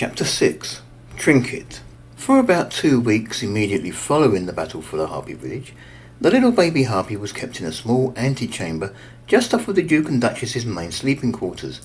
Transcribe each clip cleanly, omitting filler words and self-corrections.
Chapter 6. Trinket. For about 2 weeks immediately following the battle for the Harpy village, the little baby Harpy was kept in a small antechamber just off of the Duke and Duchess's main sleeping quarters.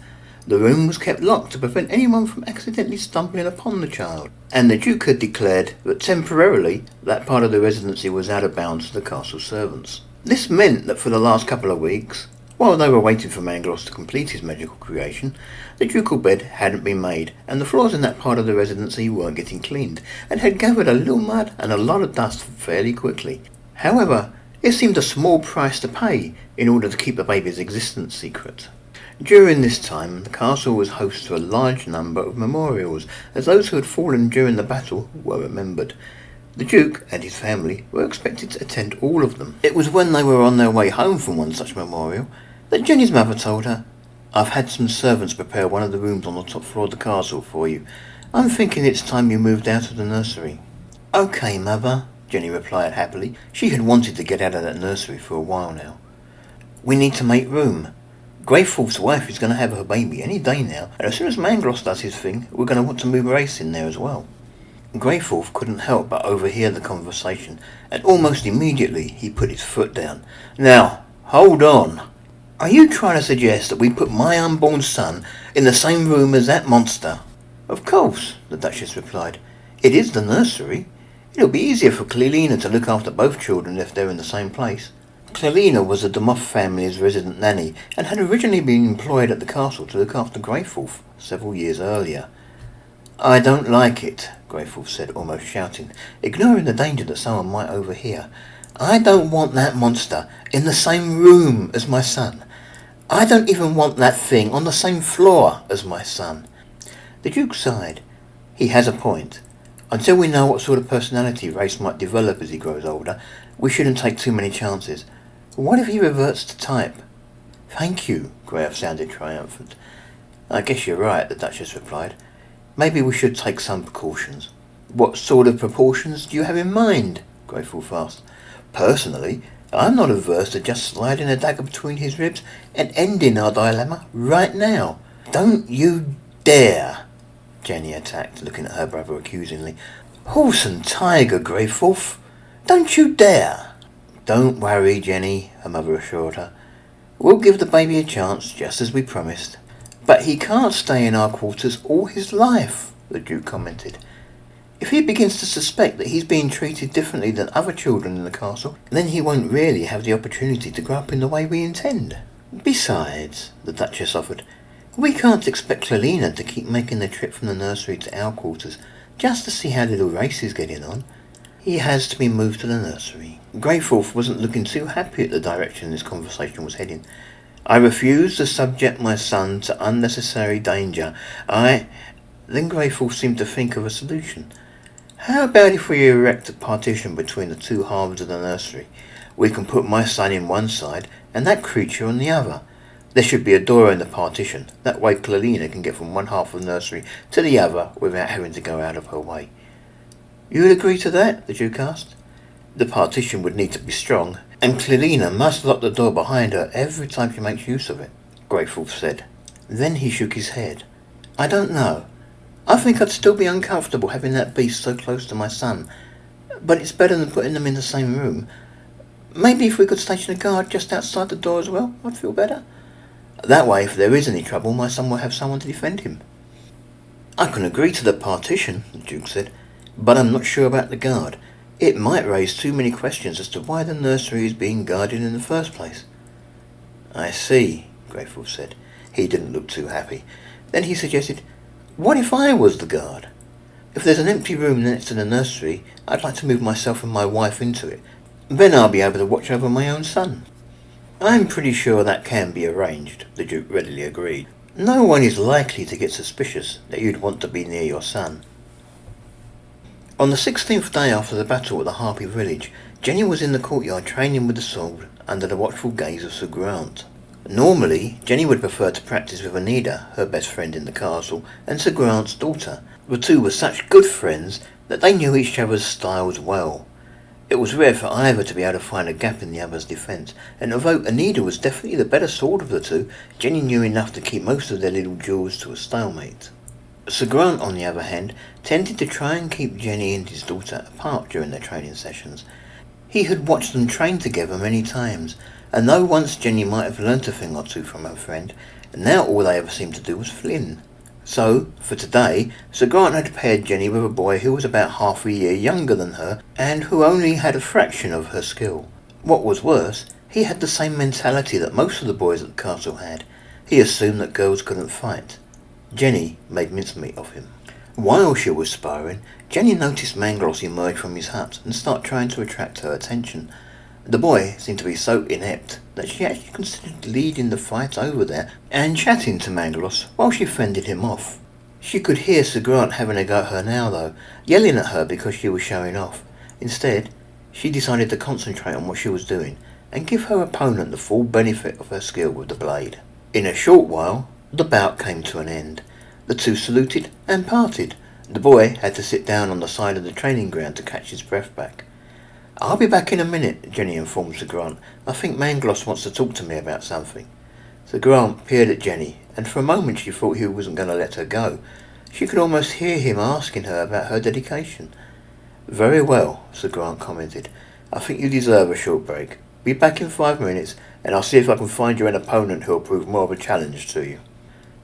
The room was kept locked to prevent anyone from accidentally stumbling upon the child, and the Duke had declared that temporarily that part of the residency was out of bounds to the castle servants. This meant that for the last couple of weeks, while they were waiting for Mangloss to complete his magical creation, the ducal bed hadn't been made, and the floors in that part of the residency weren't getting cleaned, and had gathered a little mud and a lot of dust fairly quickly. However, it seemed a small price to pay in order to keep the baby's existence secret. During this time, the castle was host to a large number of memorials, as those who had fallen during the battle were remembered. The Duke and his family were expected to attend all of them. It was when they were on their way home from one such memorial that Jenny's mother told her, "I've had some servants prepare one of the rooms on the top floor of the castle for you. I'm thinking it's time you moved out of the nursery." "Okay, Mother," Jenny replied happily. She had wanted to get out of that nursery for a while now. "We need to make room. Greythorpe's wife is going to have her baby any day now, and as soon as Mangloss does his thing, we're going to want to move Reyes in there as well." Greythorpe couldn't help but overhear the conversation, and almost immediately he put his foot down. "Now, hold on. Are you trying to suggest that we put my unborn son in the same room as that monster?" "Of course," the Duchess replied. "It is the nursery. It'll be easier for Clelina to look after both children if they're in the same place." Clelina was the Demoff family's resident nanny, and had originally been employed at the castle to look after Greythorpe several years earlier. "I don't like it," Greythorpe said, almost shouting, ignoring the danger that someone might overhear. "I don't want that monster in the same room as my son. I don't even want that thing on the same floor as my son." The Duke sighed. He has a point. Until we know what sort of personality Reyes might develop as he grows older, we shouldn't take too many chances. What if he reverts to type? "Thank you," Greyth sounded triumphant. "I guess you're right," the Duchess replied. "Maybe we should take some precautions." "What sort of precautions do you have in mind?" Greythorpe asked. "Personally, I'm not averse to just sliding a dagger between his ribs and ending our dilemma right now." "Don't you dare!" Jenny attacked, looking at her brother accusingly. "Horse and tiger, Greythorpe! Don't you dare!" "Don't worry, Jenny," her mother assured her. "We'll give the baby a chance, just as we promised." "But he can't stay in our quarters all his life," the Duke commented. "If he begins to suspect that he's being treated differently than other children in the castle, then he won't really have the opportunity to grow up in the way we intend." "Besides," the Duchess offered, "we can't expect Clelina to keep making the trip from the nursery to our quarters just to see how little Reyes is getting on. He has to be moved to the nursery." Greythorpe wasn't looking too happy at the direction this conversation was heading. "I refuse to subject my son to unnecessary danger. Then Greythorpe seemed to think of a solution. "How about if we erect a partition between the two halves of the nursery? We can put my son in one side and that creature on the other. There should be a door in the partition. That way Clelina can get from one half of the nursery to the other without having to go out of her way." "You would agree to that?" the Duke asked. "The partition would need to be strong, and Clelina must lock the door behind her every time she makes use of it," Greythorpe said. Then he shook his head. "I don't know. I think I'd still be uncomfortable having that beast so close to my son, but it's better than putting them in the same room. Maybe if we could station a guard just outside the door as well, I'd feel better. That way, if there is any trouble, my son will have someone to defend him." "I can agree to the partition," the Duke said, "but I'm not sure about the guard. It might raise too many questions as to why the nursery is being guarded in the first place." "I see," Greythorpe said. He didn't look too happy. Then he suggested, "What if I was the guard? If there's an empty room next to the nursery, I'd like to move myself and my wife into it. Then I'll be able to watch over my own son." "I'm pretty sure that can be arranged," the Duke readily agreed. "No one is likely to get suspicious that you'd want to be near your son." On the 16th day after the battle at the Harpy village, Jenny was in the courtyard training with the sword under the watchful gaze of Sir Grant. Normally, Jenny would prefer to practice with Anida, her best friend in the castle, and Sir Grant's daughter. The two were such good friends that they knew each other's styles well. It was rare for either to be able to find a gap in the other's defence, and although Anida was definitely the better sword of the two, Jenny knew enough to keep most of their little duels to a stalemate. Sir Grant, on the other hand, tended to try and keep Jenny and his daughter apart during their training sessions. He had watched them train together many times, and though once Jenny might have learnt a thing or two from her friend, now all they ever seemed to do was flin. So, for today, Sir Grant had paired Jenny with a boy who was about half a year younger than her, and who only had a fraction of her skill. What was worse, he had the same mentality that most of the boys at the castle had. He assumed that girls couldn't fight. Jenny made mincemeat of him. While she was sparring, Jenny noticed Mangloss emerge from his hut and start trying to attract her attention. The boy seemed to be so inept that she actually considered leading the fight over there and chatting to Mangloss while she fended him off. She could hear Sir Grant having a go at her now though, yelling at her because she was showing off. Instead, she decided to concentrate on what she was doing and give her opponent the full benefit of her skill with the blade. In a short while, the bout came to an end. The two saluted and parted. The boy had to sit down on the side of the training ground to catch his breath back. "I'll be back in a minute," Jenny informed Sir Grant. "I think Mangloss wants to talk to me about something." Sir Grant peered at Jenny, and for a moment she thought he wasn't going to let her go. She could almost hear him asking her about her dedication. "Very well," Sir Grant commented. "I think you deserve a short break. Be back in 5 minutes, and I'll see if I can find you an opponent who'll prove more of a challenge to you."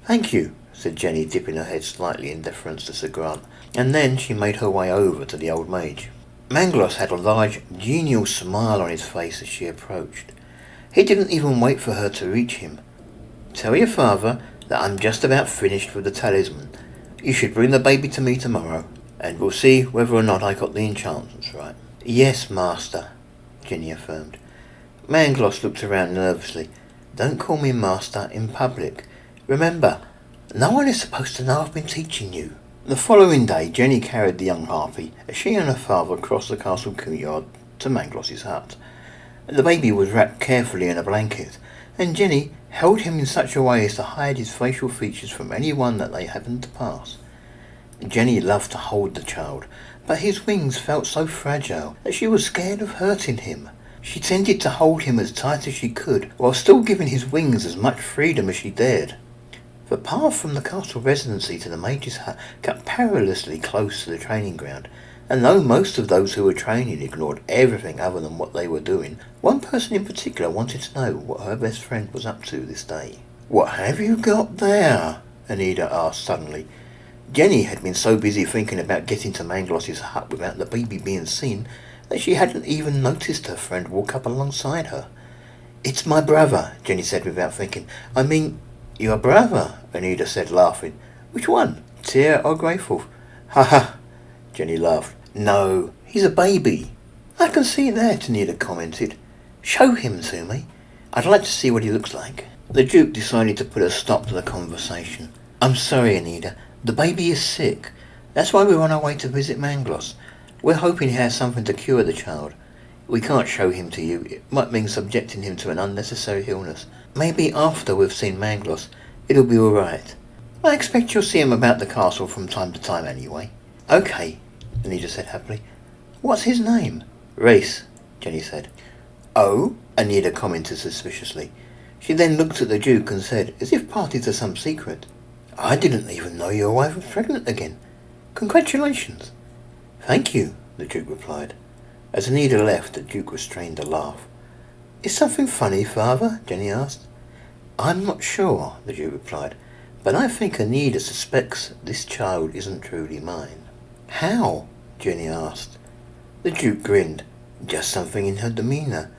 "Thank you," said Jenny, dipping her head slightly in deference to Sir Grant, and then she made her way over to the old mage. Mangloss had a large, genial smile on his face as she approached. He didn't even wait for her to reach him. "Tell your father that I'm just about finished with the talisman. You should bring the baby to me tomorrow, and we'll see whether or not I got the enchantments right." "Yes, master," Jenny affirmed. Mangloss looked around nervously. "Don't call me master in public. Remember, no one is supposed to know I've been teaching you." The following day, Jenny carried the young harpy as she and her father crossed the castle courtyard to Mangloss's hut. The baby was wrapped carefully in a blanket, and Jenny held him in such a way as to hide his facial features from anyone that they happened to pass. Jenny loved to hold the child, but his wings felt so fragile that she was scared of hurting him. She tended to hold him as tight as she could, while still giving his wings as much freedom as she dared. The path from the castle residency to the mage's hut cut perilously close to the training ground, and though most of those who were training ignored everything other than what they were doing, one person in particular wanted to know what her best friend was up to this day. "What have you got there?" Anita asked suddenly. Jenny had been so busy thinking about getting to Mangloss's hut without the baby being seen that she hadn't even noticed her friend walk up alongside her. "It's my brother," Jenny said without thinking. "I mean, your brother," Anita said, laughing. "Which one, Tyr or Greyfall?" "Ha ha," Jenny laughed. "No, he's a baby." "I can see that," Anita commented. "Show him to me. I'd like to see what he looks like." The Duke decided to put a stop to the conversation. "I'm sorry, Anita. The baby is sick. That's why we're on our way to visit Mangloss. We're hoping he has something to cure the child. We can't show him to you. It might mean subjecting him to an unnecessary illness. Maybe after we've seen Mangloss, it'll be all right. I expect you'll see him about the castle from time to time anyway." "Okay," Anita said happily. "What's his name?" "Reyes," Jenny said. "Oh?" Anita commented suspiciously. She then looked at the Duke and said, as if party to some secret, "I didn't even know your wife was pregnant again. Congratulations." "Thank you," the Duke replied. As Anita left, the Duke restrained a laugh. "Is something funny, Father?" Jenny asked. "I'm not sure," the Duke replied, "but I think Anita suspects this child isn't truly mine." "How?" Jenny asked. The Duke grinned. "Just something in her demeanour.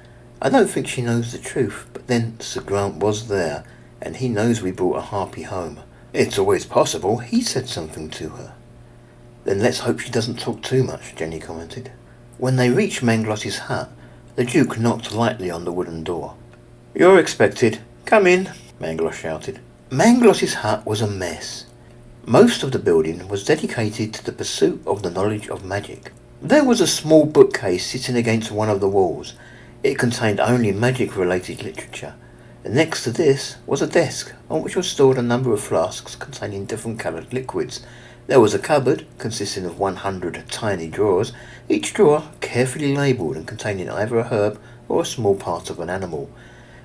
I don't think she knows the truth, but then Sir Grant was there, and he knows we brought a harpy home. It's always possible he said something to her." "Then let's hope she doesn't talk too much," Jenny commented. When they reached Mangloss's hut, the Duke knocked lightly on the wooden door. "You're expected. Come in," Mangloss shouted. Mangloss's hut was a mess. Most of the building was dedicated to the pursuit of the knowledge of magic. There was a small bookcase sitting against one of the walls. It contained only magic-related literature. And next to this was a desk, on which was stored a number of flasks containing different coloured liquids. There was a cupboard, consisting of 100 tiny drawers, each drawer carefully labelled and containing either a herb or a small part of an animal.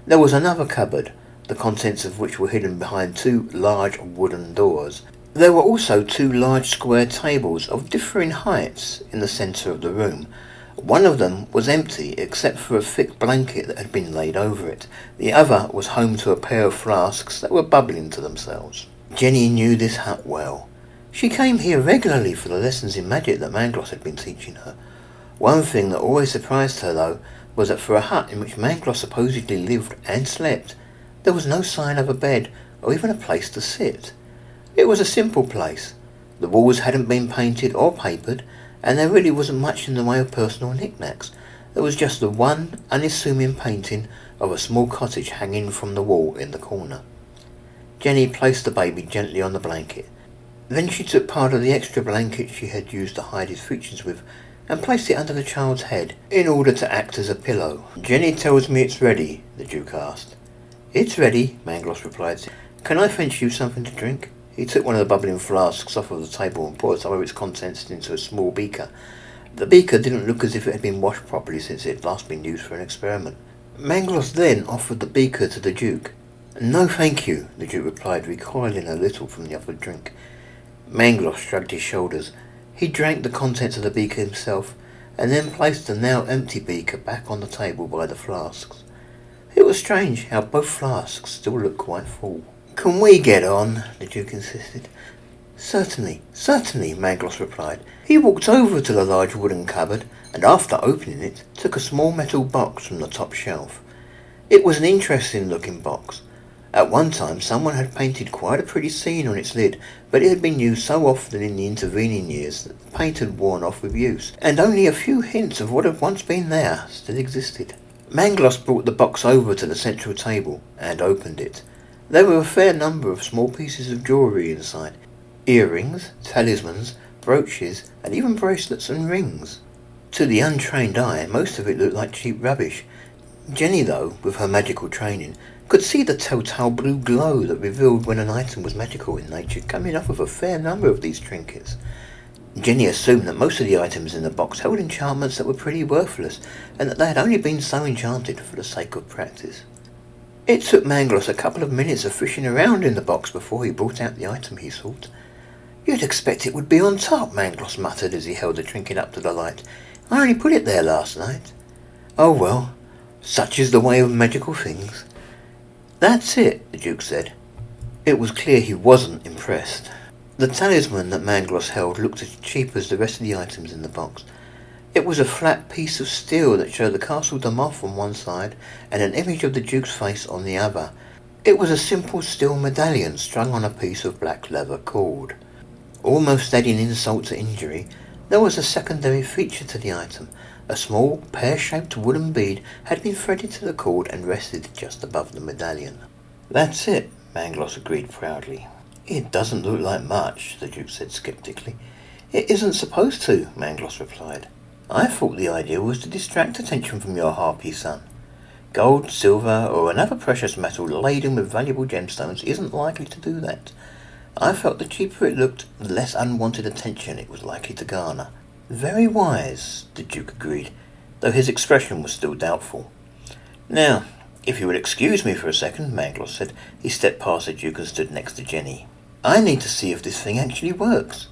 There was another cupboard, the contents of which were hidden behind two large wooden doors. There were also two large square tables of differing heights in the centre of the room. One of them was empty except for a thick blanket that had been laid over it. The other was home to a pair of flasks that were bubbling to themselves. Jenny knew this hut well. She came here regularly for the lessons in magic that Mangloss had been teaching her. One thing that always surprised her, though, was that for a hut in which Mangloss supposedly lived and slept, there was no sign of a bed or even a place to sit. It was a simple place. The walls hadn't been painted or papered, and there really wasn't much in the way of personal knickknacks. There was just the one unassuming painting of a small cottage hanging from the wall in the corner. Jenny placed the baby gently on the blanket. Then she took part of the extra blanket she had used to hide his features with and placed it under the child's head in order to act as a pillow. "Jenny tells me it's ready," the Duke asked. "It's ready," Mangloss replied. "Can I fetch you something to drink?" He took one of the bubbling flasks off of the table and poured some of its contents into a small beaker. The beaker didn't look as if it had been washed properly since it had last been used for an experiment. Mangloss then offered the beaker to the Duke. "No, thank you," the Duke replied, recoiling a little from the offered drink. Mangloss shrugged his shoulders. He drank the contents of the beaker himself, and then placed the now empty beaker back on the table by the flasks. It was strange how both flasks still looked quite full. "Can we get on?" the Duke insisted. Certainly, Mangloss replied. He walked over to the large wooden cupboard, and after opening it, took a small metal box from the top shelf. It was an interesting-looking box. At one time, someone had painted quite a pretty scene on its lid, but it had been used so often in the intervening years that the paint had worn off with use, and only a few hints of what had once been there still existed. Mangloss brought the box over to the central table and opened it. There were a fair number of small pieces of jewellery inside. Earrings, talismans, brooches, and even bracelets and rings. To the untrained eye, most of it looked like cheap rubbish. Jenny, though, with her magical training, could see the telltale blue glow that revealed when an item was magical in nature coming off of a fair number of these trinkets. Jenny assumed that most of the items in the box held enchantments that were pretty worthless, and that they had only been so enchanted for the sake of practice. It took Mangloss a couple of minutes of fishing around in the box before he brought out the item he sought. "You'd expect it would be on top," Mangloss muttered as he held the trinket up to the light. "I only put it there last night." "Oh well, such is the way of magical things." "That's it," the Duke said. It was clear he wasn't impressed. The talisman that Mangloss held looked as cheap as the rest of the items in the box. It was a flat piece of steel that showed the castle de Moth on one side and an image of the Duke's face on the other. It was a simple steel medallion strung on a piece of black leather cord. Almost adding insult to injury, there was a secondary feature to the item. A small, pear-shaped wooden bead had been threaded to the cord and rested just above the medallion. "That's it," Mangloss agreed proudly. "It doesn't look like much," the Duke said sceptically. "It isn't supposed to," Mangloss replied. "I thought the idea was to distract attention from your harpy son. Gold, silver, or another precious metal laden with valuable gemstones isn't likely to do that. I felt the cheaper it looked, the less unwanted attention it was likely to garner." "Very wise," the Duke agreed, though his expression was still doubtful. "Now, if you would excuse me for a second," Mangloss said. He stepped past the Duke and stood next to Jenny. "I need to see if this thing actually works."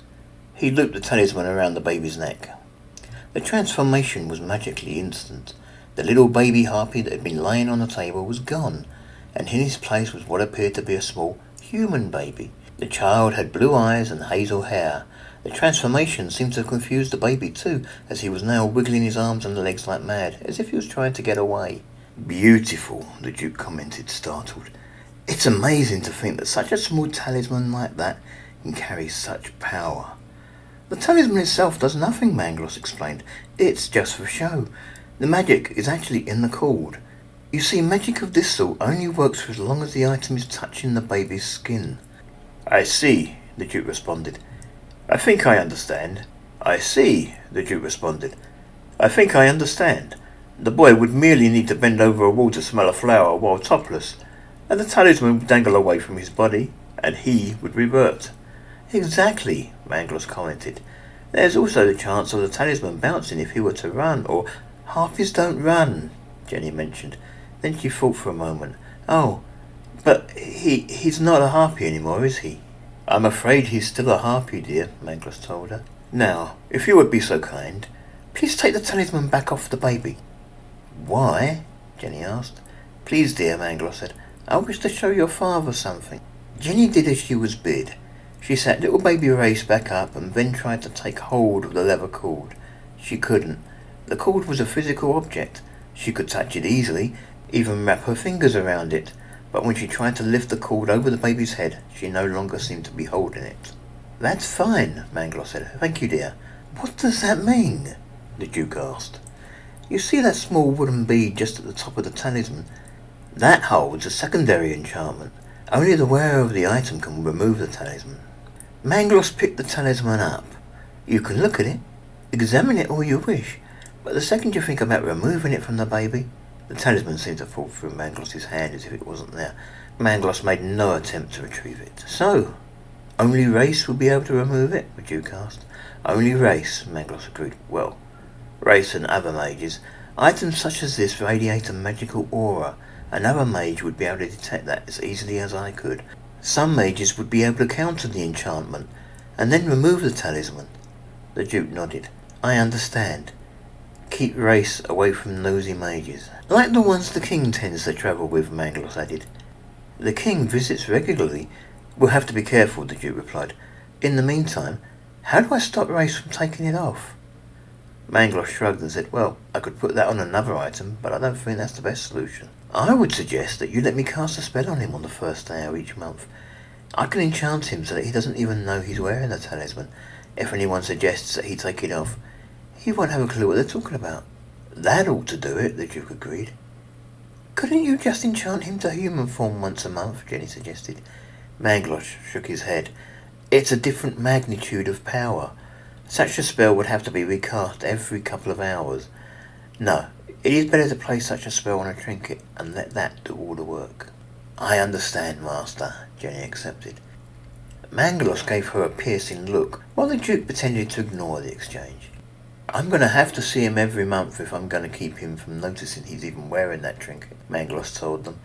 He looped the talisman around the baby's neck. The transformation was magically instant. The little baby harpy that had been lying on the table was gone, and in his place was what appeared to be a small human baby. The child had blue eyes and hazel hair. The transformation seemed to have confused the baby too, as he was now wiggling his arms and legs like mad, as if he was trying to get away. "Beautiful," the Duke commented, startled. "It's amazing to think that such a small talisman like that can carry such power." "The talisman itself does nothing," Mangloss explained. "It's just for show. The magic is actually in the cord. You see, magic of this sort only works for as long as the item is touching the baby's skin." "I see," the Duke responded. "I think I understand." "I see," the Duke responded. "I think I understand. The boy would merely need to bend over a wall to smell a flower while topless, and the talisman would dangle away from his body, and he would revert." "Exactly," Mangloss commented. "There's also the chance of the talisman bouncing if he were to run, or—" "Harpies don't run," Jenny mentioned. Then she thought for a moment. "Oh, but he's not a harpy anymore, is he?" I'm afraid he's still a harpy, dear, Mangloss told her. Now, if you would be so kind, please take the talisman back off the baby. Why? Jenny asked. Please, dear, Mangloss said. I wish to show your father something. Jenny did as she was bid. She sat little baby Reyes back up and then tried to take hold of the leather cord. She couldn't. The cord was a physical object. She could touch it easily, even wrap her fingers around it, but when she tried to lift the cord over the baby's head, she no longer seemed to be holding it. That's fine, Mangloss said. Thank you, dear. What does that mean? The Duke asked. You see that small wooden bead just at the top of the talisman? That holds a secondary enchantment. Only the wearer of the item can remove the talisman. Mangloss picked the talisman up. You can look at it, examine it all you wish, but the second you think about removing it from the baby... The talisman seemed to fall through Mangloss's hand as if it wasn't there. Mangloss made no attempt to retrieve it. So, only Reyes will be able to remove it? The Duke asked. Only Reyes, Mangloss agreed. Well, Reyes and other mages. Items such as this radiate a magical aura. Another mage would be able to detect that as easily as I could. Some mages would be able to counter the enchantment, and then remove the talisman. The Duke nodded. I understand. Keep Reyes away from nosy mages. Like the ones the king tends to travel with, Mangloss added. The king visits regularly. We'll have to be careful, the Duke replied. In the meantime, how do I stop Reyes from taking it off? Mangloss shrugged and said, well, I could put that on another item, but I don't think that's the best solution. I would suggest that you let me cast a spell on him on the first day of each month. I can enchant him so that he doesn't even know he's wearing the talisman. If anyone suggests that he take it off, he won't have a clue what they're talking about. That ought to do it, the Duke agreed. Couldn't you just enchant him to human form once a month, Jenny suggested. Mangloss shook his head. It's a different magnitude of power. Such a spell would have to be recast every couple of hours. No, it is better to place such a spell on a trinket and let that do all the work. I understand, Master, Jenny accepted. Mangloss gave her a piercing look, while the Duke pretended to ignore the exchange. I'm going to have to see him every month if I'm going to keep him from noticing he's even wearing that trinket, Mangloss told them.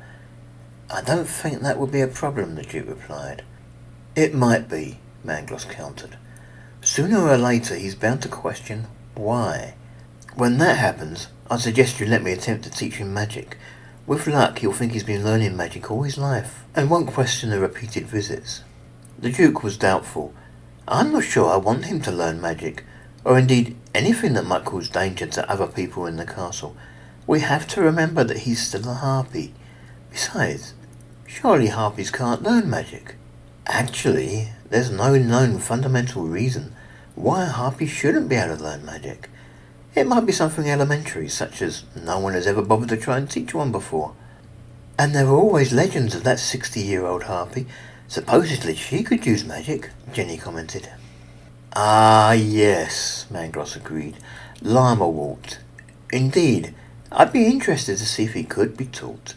I don't think that would be a problem, the Duke replied. It might be, Mangloss countered. Sooner or later he's bound to question why. When that happens, I suggest you let me attempt to teach him magic. With luck, he'll think he's been learning magic all his life, and won't question the repeated visits. The Duke was doubtful. I'm not sure I want him to learn magic, or indeed anything that might cause danger to other people in the castle. We have to remember that he's still a harpy. Besides, surely harpies can't learn magic. Actually, there's no known fundamental reason why a harpy shouldn't be able to learn magic. It might be something elementary, such as no one has ever bothered to try and teach one before. And there were always legends of that 60-year-old harpy. Supposedly she could use magic, Jenny commented. Ah, yes, Mangloss agreed. Lammerwort. Indeed, I'd be interested to see if he could be taught.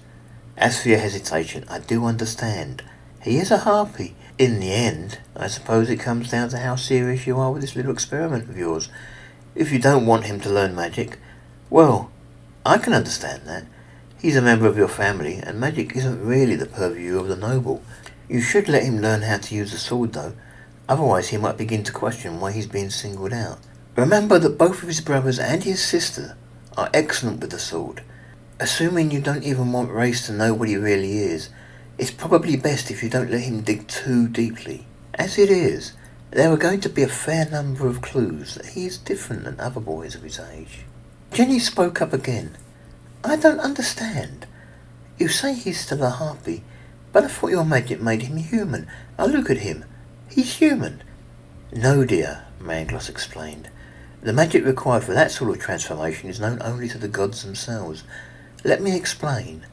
As for your hesitation, I do understand. He is a harpy. In the end, I suppose it comes down to how serious you are with this little experiment of yours. If you don't want him to learn magic, well, I can understand that. He's a member of your family, and magic isn't really the purview of the noble. You should let him learn how to use the sword, though. Otherwise he might begin to question why he's being singled out. Remember that both of his brothers and his sister are excellent with the sword. Assuming you don't even want Reyes to know what he really is, it's probably best if you don't let him dig too deeply. As it is, there are going to be a fair number of clues that he is different than other boys of his age. Jenny spoke up again. I don't understand. You say he's still a harpy, but I thought your magic made him human. Now look at him. He's human. No, dear, Mangloss explained. The magic required for that sort of transformation is known only to the gods themselves. Let me explain.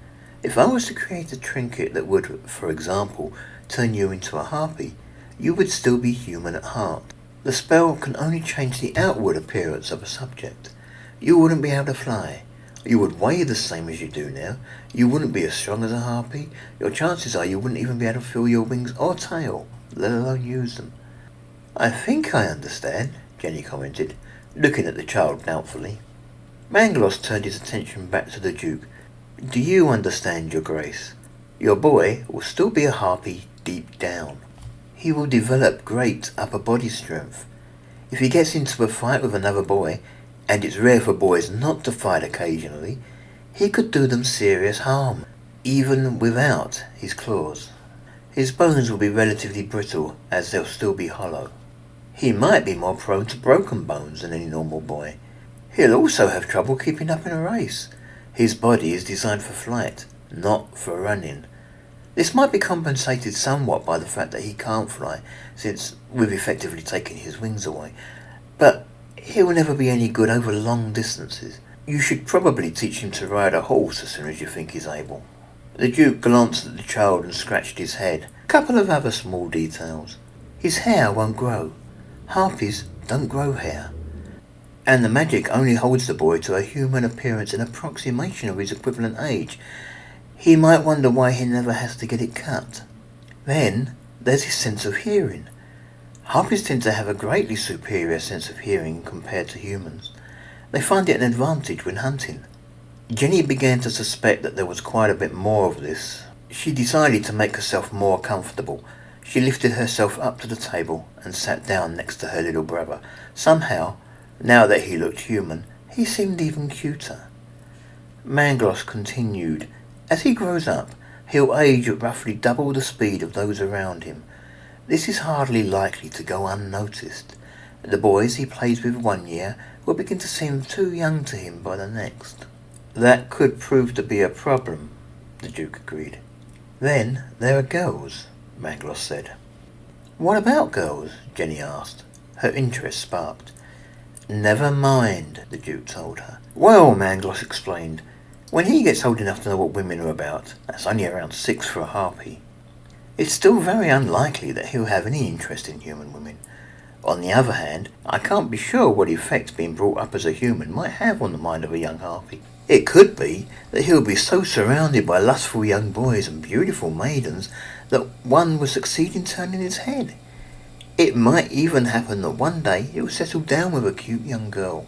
If I was to create a trinket that would, for example, turn you into a harpy, you would still be human at heart. The spell can only change the outward appearance of a subject. You wouldn't be able to fly. You would weigh the same as you do now. You wouldn't be as strong as a harpy. Your chances are you wouldn't even be able to feel your wings or tail, let alone use them. I think I understand, Jenny commented, looking at the child doubtfully. Mangloss turned his attention back to the Duke. Do you understand, Your Grace? Your boy will still be a harpy deep down. he will develop great upper body strength. If he gets into a fight with another boy, and it's rare for boys not to fight occasionally, he could do them serious harm, even without his claws. His bones will be relatively brittle, as they'll still be hollow. He might be more prone to broken bones than any normal boy. He'll also have trouble keeping up in a race. His body is designed for flight, not for running. This might be compensated somewhat by the fact that he can't fly, since we've effectively taken his wings away. But he will never be any good over long distances. You should probably teach him to ride a horse as soon as you think he's able. The Duke glanced at the child and scratched his head. A couple of other small details. His hair won't grow. Harpies don't grow hair. And the magic only holds the boy to a human appearance in approximation of his equivalent age. He might wonder why he never has to get it cut. Then there's his sense of hearing. Harpies tend to have a greatly superior sense of hearing compared to humans. They find it an advantage when hunting. Jenny began to suspect that there was quite a bit more of this. She decided to make herself more comfortable. She lifted herself up to the table and sat down next to her little brother. Somehow, now that he looked human, he seemed even cuter. Mangloss continued. As he grows up, he'll age at roughly double the speed of those around him. This is hardly likely to go unnoticed. The boys he plays with 1 year will begin to seem too young to him by the next. That could prove to be a problem, the Duke agreed. Then there are girls, Mangloss said. What about girls? Jenny asked. Her interest sparked. Never mind, the Duke told her. Well, Mangloss explained, when he gets old enough to know what women are about, that's only around 6 for a harpy, it's still very unlikely that he'll have any interest in human women. On the other hand, I can't be sure what effect being brought up as a human might have on the mind of a young harpy. It could be that he'll be so surrounded by lustful young boys and beautiful maidens that one will succeed in turning his head. It might even happen that one day he'll settle down with a cute young girl.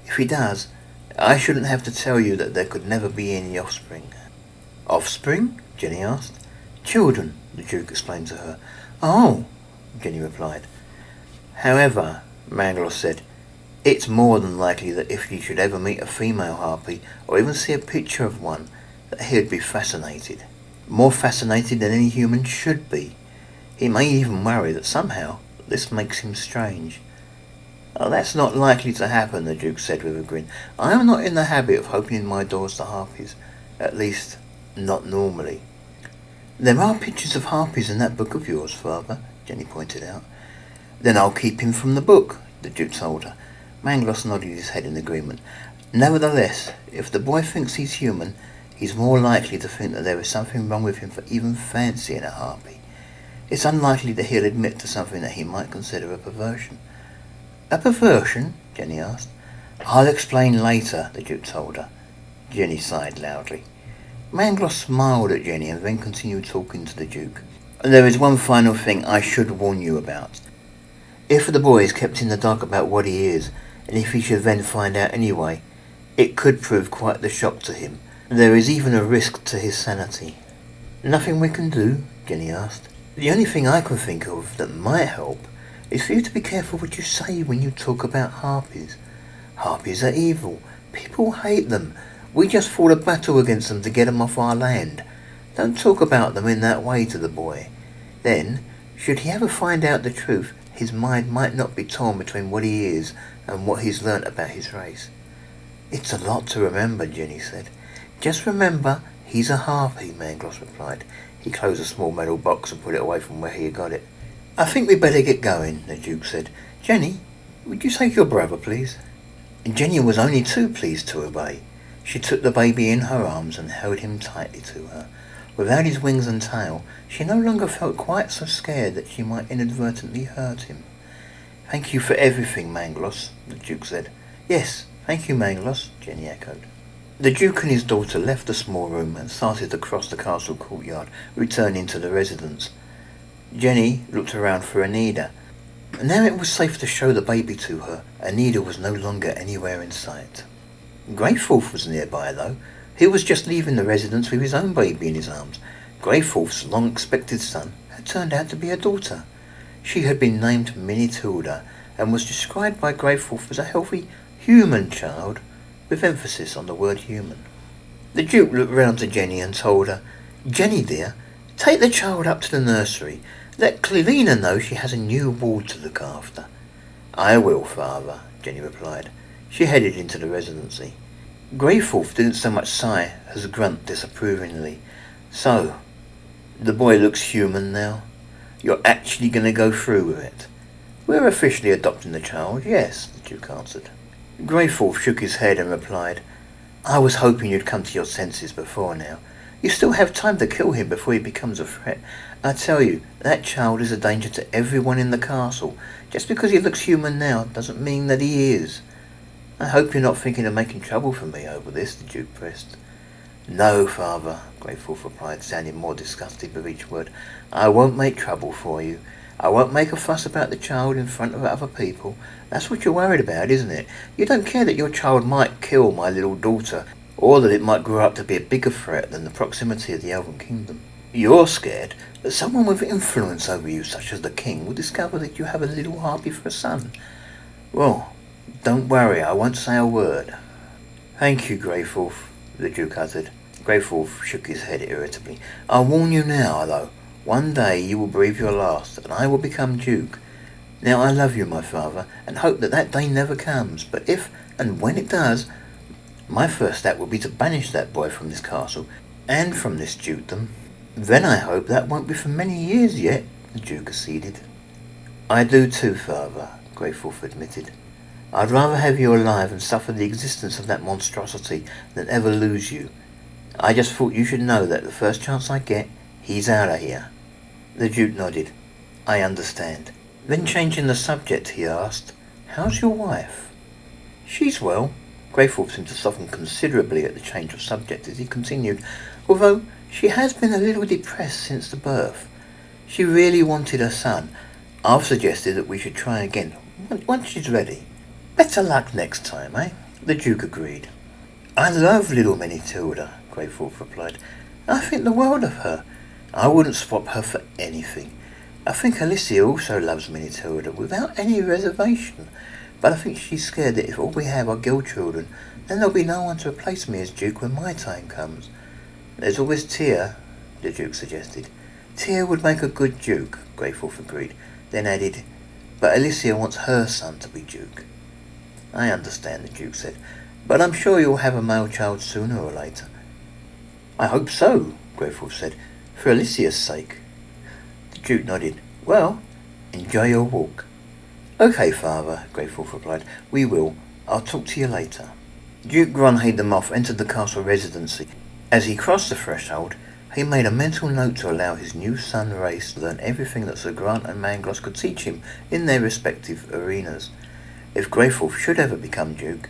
If he does, I shouldn't have to tell you that there could never be any offspring. Offspring? Jenny asked. Children, the Duke explained to her. Oh, Jenny replied. However, Mangloss said, it's more than likely that if he should ever meet a female harpy, or even see a picture of one, that he would be fascinated. More fascinated than any human should be. He may even worry that somehow this makes him strange. Oh, that's not likely to happen, the Duke said with a grin. I am not in the habit of opening my doors to harpies. At least, not normally. There are pictures of harpies in that book of yours, Father, Jenny pointed out. Then I'll keep him from the book, the Duke told her. Mangloss nodded his head in agreement. Nevertheless, if the boy thinks he's human, he's more likely to think that there is something wrong with him for even fancying a harpy. It's unlikely that he'll admit to something that he might consider a perversion. A perversion? Jenny asked. I'll explain later, the Duke told her. Jenny sighed loudly. Mangloss smiled at Jenny and then continued talking to the Duke. There is one final thing I should warn you about. If the boy is kept in the dark about what he is, and if he should then find out anyway, it could prove quite the shock to him. There is even a risk to his sanity. Nothing we can do? Jenny asked. The only thing I can think of that might help is for you to be careful what you say when you talk about harpies. Harpies are evil. People hate them. We just fought a battle against them to get them off our land. Don't talk about them in that way to the boy. Then, should he ever find out the truth, his mind might not be torn between what he is and what he's learnt about his race. It's a lot to remember, Jenny said. Just remember, he's a harpy, Mangloss replied. He closed a small metal box and put it away from where he had got it. I think we'd better get going, the Duke said. Jenny, would you take your brother, please? And Jenny was only too pleased to obey. She took the baby in her arms and held him tightly to her. Without his wings and tail, she no longer felt quite so scared that she might inadvertently hurt him. Thank you for everything, Mangloss, the Duke said. Yes, thank you, Mangloss, Jenny echoed. The Duke and his daughter left the small room and started to cross the castle courtyard, returning to the residence. Jenny looked around for Anida. Now it was safe to show the baby to her. Anida was no longer anywhere in sight. Greyforth was nearby, though. He was just leaving the residence with his own baby in his arms. Greyforth's long-expected son had turned out to be a daughter. She had been named Minitilda and was described by Greyforth as a healthy human child, with emphasis on the word human. The Duke looked round to Jenny and told her, "Jenny dear, take the child up to the nursery. Let Clelina know she has a new ward to look after." "I will, father," Jenny replied. She headed into the residency. Greyforth didn't so much sigh as grunt disapprovingly. "So, the boy looks human now? You're actually going to go through with it?" "We're officially adopting the child, yes," the Duke answered. Greyforth shook his head and replied, "I was hoping you'd come to your senses before now. You still have time to kill him before he becomes a threat. I tell you, that child is a danger to everyone in the castle. Just because he looks human now doesn't mean that he is." "I hope you're not thinking of making trouble for me over this," the Duke pressed. "No, father," Greyforth replied, sounding more disgusted with each word. "I won't make trouble for you. I won't make a fuss about the child in front of other people. That's what you're worried about, isn't it? You don't care that your child might kill my little daughter, or that it might grow up to be a bigger threat than the proximity of the Elven Kingdom. You're scared that someone with influence over you, such as the King, will discover that you have a little harpy for a son. Well, don't worry, I won't say a word." "Thank you, Greyforth," the Duke uttered. Greyforth shook his head irritably. "I'll warn you now, though. One day you will breathe your last, and I will become Duke. Now I love you, my father, and hope that that day never comes. But if and when it does, my first step will be to banish that boy from this castle, and from this dukedom. Then I hope that won't be for many years yet," the Duke acceded. "I do too, father," Greyforth admitted. "I'd rather have you alive and suffer the existence of that monstrosity than ever lose you. I just thought you should know that the first chance I get, he's out of here." The Duke nodded. "I understand." Then changing the subject, he asked, "How's your wife?" "She's well." Greyforth seemed to soften considerably at the change of subject as he continued, "although she has been a little depressed since the birth. She really wanted a son. I've suggested that we should try again, once she's ready." "Better luck next time, eh?" The Duke agreed. "I love little Minitilda," Greyforth replied. "I think the world of her. I wouldn't swap her for anything. I think Alicia also loves Minitilda, without any reservation. But I think she's scared that if all we have are girl children, then there'll be no one to replace me as Duke when my time comes." "There's always Tia," the Duke suggested. "Tia would make a good Duke," Greyforth agreed, then added, "but Alicia wants her son to be Duke." "I understand," the Duke said, "but I'm sure you'll have a male child sooner or later." "I hope so," Greyforth said, "for Alicia's sake." The Duke nodded. "Well, enjoy your walk." "Okay, father," Greyforth replied. "We will. I'll talk to you later." Duke Grunhade the Moth entered the castle residency. As he crossed the threshold, he made a mental note to allow his new son Reyes to learn everything that Sir Grant and Mangloss could teach him in their respective arenas. If Greyforth should ever become Duke,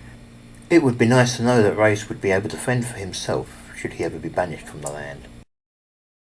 it would be nice to know that Reyes would be able to fend for himself should he ever be banished from the land.